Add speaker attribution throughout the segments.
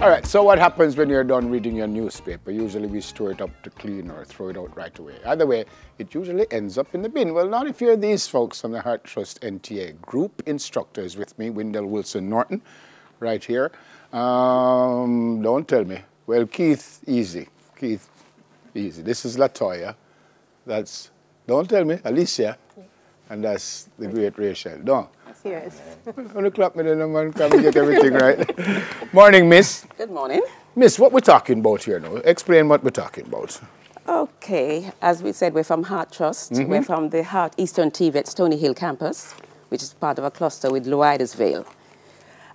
Speaker 1: All right, so what happens when you're done reading your newspaper? Usually we store it up to clean or throw it out right away. Either way, it usually ends up in the bin. Well, not if you're these folks from the Heart Trust NTA Group Instructors with me, Wendell Wilson Norton, right here. Don't tell me. Well, Keith, easy. Keith, easy. This is LaToya. That's, don't tell me, Alicia. And that's the great Rachel. No.
Speaker 2: Yes.
Speaker 1: Gonna clap me then, man. Can we get everything right? Morning, Miss.
Speaker 2: Good morning.
Speaker 1: Miss, what we're talking about here now? Explain what we're talking about.
Speaker 2: Okay, as we said, we're from Heart Trust. We're from the Heart Eastern TVJ Stony Hill campus, which is part of a cluster with Loidersville.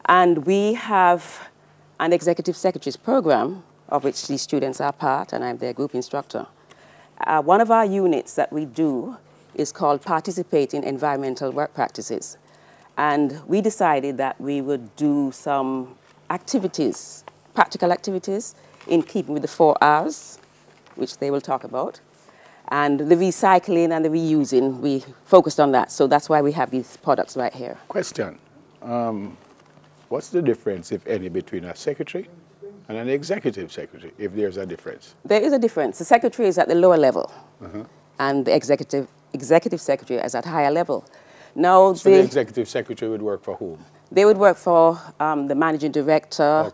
Speaker 2: And we have an executive secretary's program, of which these students are part, and I'm their group instructor. One of our units that we do is called Participate in Environmental Work Practices. And we decided that we would do some activities, practical activities, in keeping with the 4 R's, which they will talk about. And the recycling and the reusing, we focused on that. So that's why we have these products right here.
Speaker 1: Question. What's the difference, if any, between a secretary and an executive secretary, if there's a difference?
Speaker 2: There is a difference. The secretary is at the lower level, and the executive secretary is at higher level. Now,
Speaker 1: so the executive secretary would work for whom?
Speaker 2: They would work for the managing director,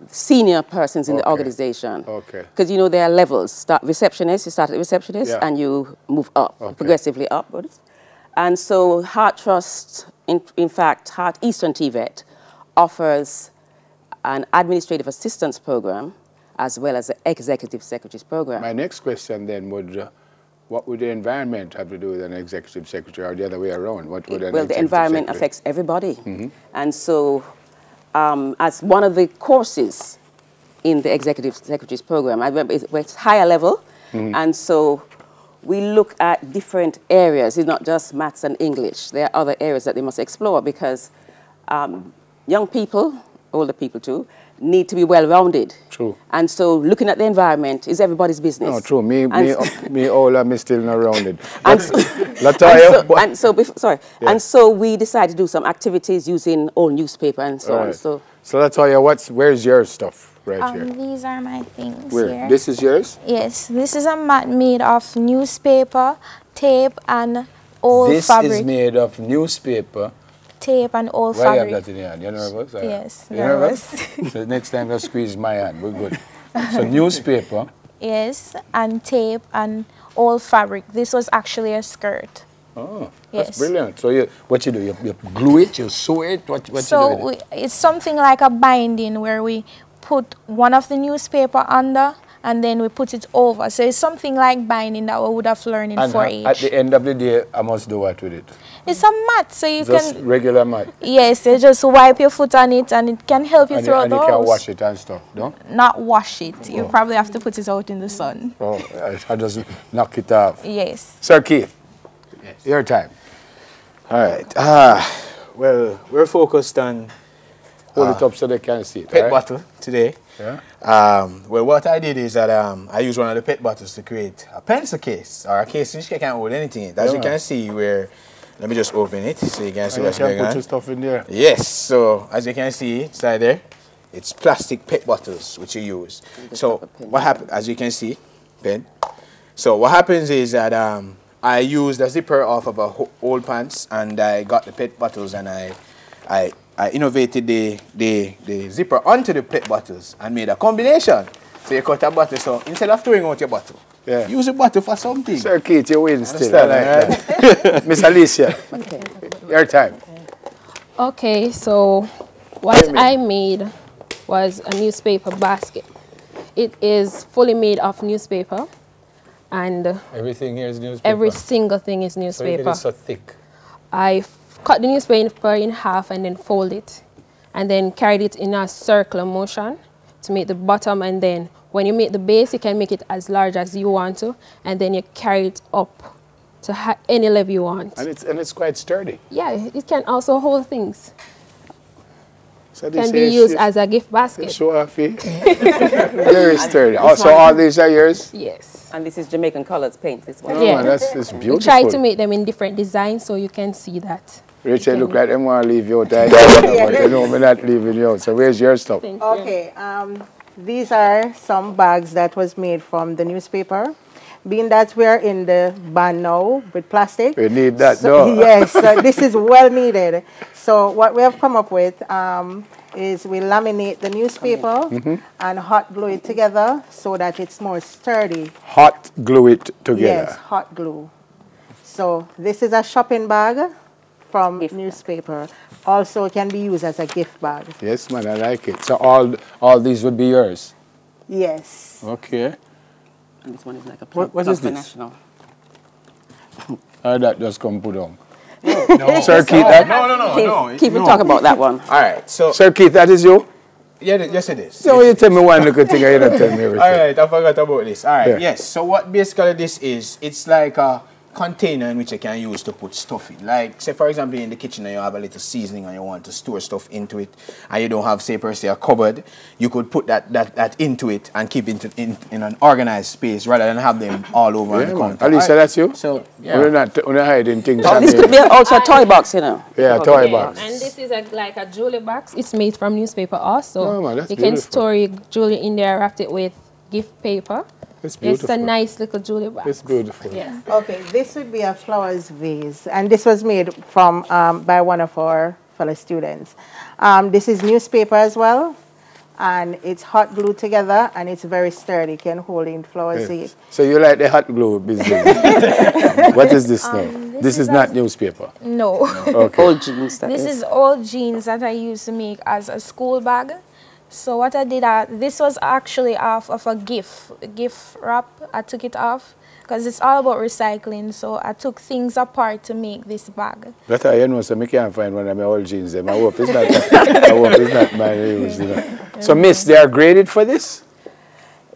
Speaker 2: senior persons in the organization. Because, you know, there are levels. Receptionist, you start at receptionist, and you move up, progressively upwards. And so Heart Trust, in fact, Heart Eastern TVET, offers an administrative assistance program as well as the executive secretary's program.
Speaker 1: My next question then would, what would the environment have to do with an executive secretary, or the other way around? What would
Speaker 2: well, the environment affects everybody. And so as one of the courses in the executive secretary's program, I remember it's higher level, and so we look at different areas. It's not just maths and English. There are other areas that they must explore because young people, older people too, need to be well-rounded. True. And so looking at the environment is everybody's business.
Speaker 1: No, true. Me old and me still not rounded.
Speaker 2: And so we decided to do some activities using old newspaper and so on. So
Speaker 1: LaToya, where's your stuff right here?
Speaker 3: These are my things
Speaker 1: Where?
Speaker 3: here.
Speaker 1: This is yours?
Speaker 3: Yes. This is a mat made of newspaper, tape, and old fabric.
Speaker 1: This is made of newspaper,
Speaker 3: tape, and old
Speaker 1: fabric. Why you have that in your hand? You're nervous?
Speaker 3: Yes,
Speaker 1: You're nervous? So next time just squeeze my hand. We're good. So newspaper.
Speaker 3: Yes, and tape and old fabric. This was actually a skirt.
Speaker 1: Oh, that's brilliant. So what you do? You glue it, you sew it? What you do with it?
Speaker 3: It's something like a binding where we put one of the newspaper under and then we put it over. So it's something like binding that we would have learned in 4-H.
Speaker 1: At the end of the day, I must do what with it?
Speaker 3: It's a mat, so you
Speaker 1: just regular mat?
Speaker 3: Yes, you just wipe your foot on it and it can help you throughout the house.
Speaker 1: And you can wash it and stuff, no?
Speaker 3: Not wash it. You probably have to put it out in the sun.
Speaker 1: Oh, I just knock it off.
Speaker 3: Yes.
Speaker 1: Sir Keith, your time.
Speaker 4: All right. Well, we're focused on
Speaker 1: hold it up so they can see it.
Speaker 4: Pet bottle today.
Speaker 1: Yeah.
Speaker 4: Well, what I did is that I used one of the pet bottles to create a pencil case or a case which you can't hold anything in. As you can see, let me just open it so you can see what's going on.
Speaker 1: Put your stuff in there.
Speaker 4: Yes. So as you can see inside there, it's plastic pet bottles which you use. So what happens? As you can see, pen. So what happens is that I used the zipper off of a old pants and I got the pet bottles and I innovated the zipper onto the pet bottles and made a combination. So you cut a bottle, so instead of throwing out your bottle, use a bottle for something.
Speaker 1: Sir Keith, you win still. I like that. Miss Alicia, your time.
Speaker 5: Okay, so what I made was a newspaper basket. It is fully made of newspaper. And
Speaker 1: everything here is newspaper?
Speaker 5: Every single thing is newspaper.
Speaker 1: So it is so thick?
Speaker 5: I cut the newspaper in half and then fold it. And then carried it in a circular motion to make the bottom. And then when you make the base, you can make it as large as you want to. And then you carry it up to any level you want.
Speaker 1: And it's quite sturdy?
Speaker 5: Yeah, it can also hold things.
Speaker 1: So
Speaker 5: can be used as a gift basket.
Speaker 1: So very sturdy. Also, all these are yours?
Speaker 5: Yes.
Speaker 2: And this is Jamaican colors paint, this one.
Speaker 1: Oh, yeah, that's beautiful.
Speaker 5: We try to make them in different designs so you can see that
Speaker 1: Rachel, look like them want to leave you out. But you know, we're not leaving you out. So where's your stuff?
Speaker 6: Okay, these are some bags that was made from the newspaper. Being that we're in the ban now with plastic.
Speaker 1: We need that,
Speaker 6: so,
Speaker 1: no?
Speaker 6: Yes, this is well needed. So what we have come up with is we laminate the newspaper and hot glue it together so that it's more sturdy.
Speaker 1: Hot glue it together?
Speaker 6: Yes, hot glue. So this is a shopping bag from newspaper. Also can be used as a gift bag.
Speaker 1: Yes, man, I like it. So all these would be yours?
Speaker 6: Yes.
Speaker 1: Okay.
Speaker 2: And this one is like a
Speaker 1: what is this?
Speaker 2: national.
Speaker 1: That just come put on.
Speaker 4: No.
Speaker 1: Sir Keith, that?
Speaker 4: No.
Speaker 2: Keith will talk about that one.
Speaker 4: All right, so...
Speaker 1: Sir Keith, that is you?
Speaker 4: Yeah, yes it is.
Speaker 1: So you tell me one little thing and you don't tell me everything.
Speaker 4: All right, I forgot about this. All right,
Speaker 1: Yeah.
Speaker 4: yes. So what basically this is, it's like a container in which you can use to put stuff in. Like, say for example, in the kitchen and you have a little seasoning and you want to store stuff into it and you don't have, say per se, a cupboard, you could put that into it and keep it in an organized space rather than have them all over on the counter.
Speaker 1: Alisa, that's you?
Speaker 4: So, yeah.
Speaker 1: We're not hiding things.
Speaker 2: This could be also a toy box, you know.
Speaker 1: Yeah, a toy box.
Speaker 5: And this is like a jewelry box. It's made from newspaper also.
Speaker 1: Oh, man, that's
Speaker 5: you can
Speaker 1: beautiful.
Speaker 5: store your jewelry in there, wrapped it with gift paper.
Speaker 1: It's beautiful.
Speaker 5: It's a nice little jewelry box.
Speaker 1: It's beautiful.
Speaker 5: Yeah.
Speaker 6: Okay, this would be a flowers vase, and this was made from by one of our fellow students. This is newspaper as well, and it's hot glued together, and it's very sturdy, can hold in flowers.
Speaker 1: Yeah. So you like the hot glue business? What is this now? This is not newspaper.
Speaker 3: No.
Speaker 1: Okay.
Speaker 2: Old jeans.
Speaker 3: This is old jeans that I used to make as a school bag. So what I did, this was actually off of a gift wrap. I took it off because it's all about recycling. So I took things apart to make this bag.
Speaker 1: But you know, so I can't find one of my old jeans. I hope it's not mine. You know. So, Miss, they are graded for this?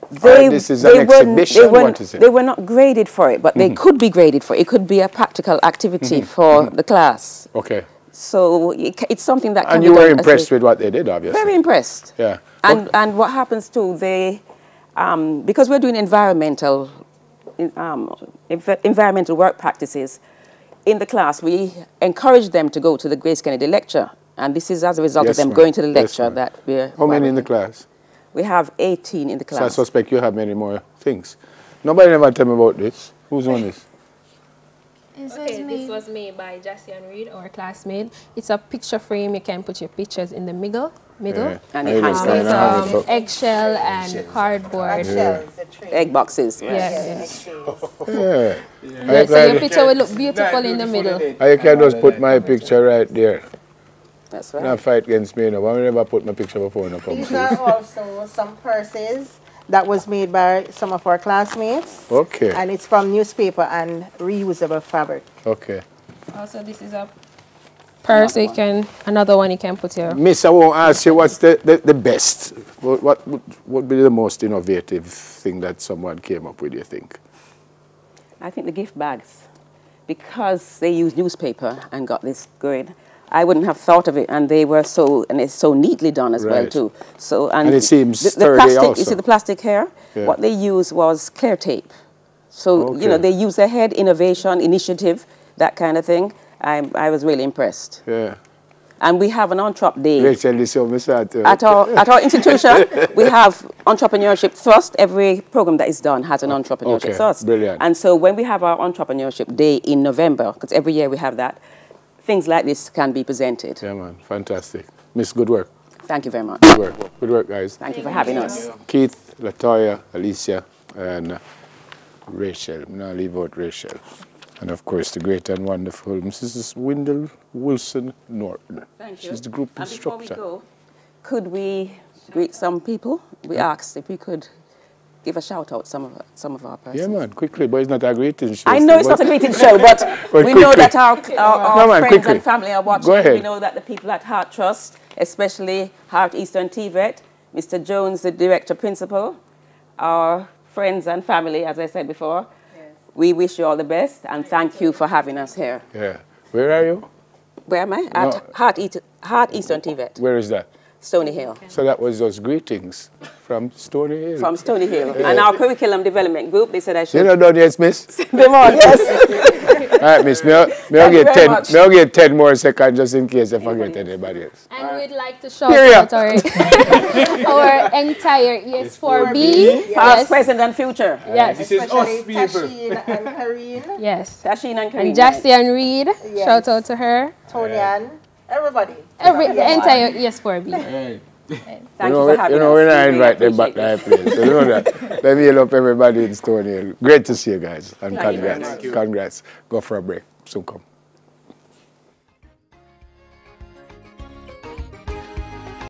Speaker 1: This is an exhibition? What is it?
Speaker 2: They were not graded for it, but they could be graded for it. It could be a practical activity for the class.
Speaker 1: Okay.
Speaker 2: So it's something that can
Speaker 1: And
Speaker 2: be
Speaker 1: you were
Speaker 2: done
Speaker 1: impressed with what they did, obviously.
Speaker 2: Very impressed.
Speaker 1: Yeah.
Speaker 2: And what happens too, because we're doing environmental work practices in the class, we encourage them to go to the Grace Kennedy lecture. And this is as a result of them going to the lecture that we're...
Speaker 1: How many in the class?
Speaker 2: We have 18 in the class.
Speaker 1: So I suspect you have many more things. Nobody never tell me about this. Who's on this?
Speaker 5: Okay, this was made by Jassy and Reed, our classmate. It's a picture frame. You can put your pictures in the middle.
Speaker 1: Yeah.
Speaker 2: And it hangs
Speaker 5: with eggshell and cardboard.
Speaker 2: Egg boxes.
Speaker 5: Yeah.
Speaker 1: Yeah.
Speaker 5: So your picture will look beautiful in the middle.
Speaker 1: I can just put my picture right there.
Speaker 2: That's right.
Speaker 1: Not fight against me, no. I never put my picture before in a company.
Speaker 6: These are also some purses that was made by some of our classmates.
Speaker 1: Okay.
Speaker 6: And it's from newspaper and reusable fabric.
Speaker 1: Okay.
Speaker 5: Also, this is a purse. Another one you can put here.
Speaker 1: Miss, I won't ask you what's the best. What would be the most innovative thing that someone came up with, you think?
Speaker 2: I think the gift bags. Because they use newspaper and got this grade, I wouldn't have thought of it, and it's so neatly done as well too. So
Speaker 1: and it seems
Speaker 2: the
Speaker 1: sturdy
Speaker 2: plastic,
Speaker 1: also.
Speaker 2: You see the plastic here?
Speaker 1: Yeah.
Speaker 2: What they used was clear tape. So you know, they use ahead innovation initiative, that kind of thing. I was really impressed.
Speaker 1: Yeah.
Speaker 2: And we have an Entrep Day.
Speaker 1: Rachel,
Speaker 2: At our institution, we have entrepreneurship thrust. Every program that is done has an entrepreneurship thrust.
Speaker 1: Brilliant.
Speaker 2: And so when we have our entrepreneurship day in November, because every year we have that, things like this can be presented.
Speaker 1: Yeah, man. Fantastic. Miss, good work.
Speaker 2: Thank you very much.
Speaker 1: Good work. Good work, guys.
Speaker 2: Thank you for having us.
Speaker 1: Keith, Latoya, Alicia, and Rachel. I'm going to leave out Rachel. And, of course, the great and wonderful Mrs. Wendell Wilson Norton.
Speaker 2: Thank you.
Speaker 1: She's the group
Speaker 2: and
Speaker 1: instructor.
Speaker 2: Before we go, could we greet some people? We asked if we could give a shout out some of our persons.
Speaker 1: Yeah, man, quickly, but it's not a greeting show.
Speaker 2: I know it's not a greeting show, but we know that our friends and family are watching.
Speaker 1: Go ahead.
Speaker 2: We know that the people at Heart Trust, especially Heart Eastern TVET, Mr. Jones, the director principal, our friends and family, as I said before, we wish you all the best and thank you for having us here.
Speaker 1: Yeah. Where are you?
Speaker 2: Where am I? At Heart Eastern TVET.
Speaker 1: Where is that?
Speaker 2: Stony Hill.
Speaker 1: So that was those greetings from Stony Hill.
Speaker 2: From Stony Hill. And our curriculum development group, they said I should...
Speaker 1: You're not done yet, Miss?
Speaker 2: Send them on, yes.
Speaker 1: All right, miss. I'll get 10 more seconds just in case I forget anybody else.
Speaker 5: And we'd like to shout out our entire ES4B.
Speaker 2: Past, present, and future.
Speaker 5: Yes.
Speaker 4: This is us, people.
Speaker 6: Tasheen and Karine.
Speaker 5: Yes.
Speaker 2: Tasheen and Kareem.
Speaker 5: And Jassy and Reed.
Speaker 6: Yes.
Speaker 5: Shout out to her.
Speaker 6: Tonian. Everybody.
Speaker 5: The entire ES4B.
Speaker 2: Thank you for having us.
Speaker 1: When I invite them back to my place, so you know that. Let me help up everybody in Stony Hill. Great to see you guys. And congrats. Congrats. Go for a break. Soon come.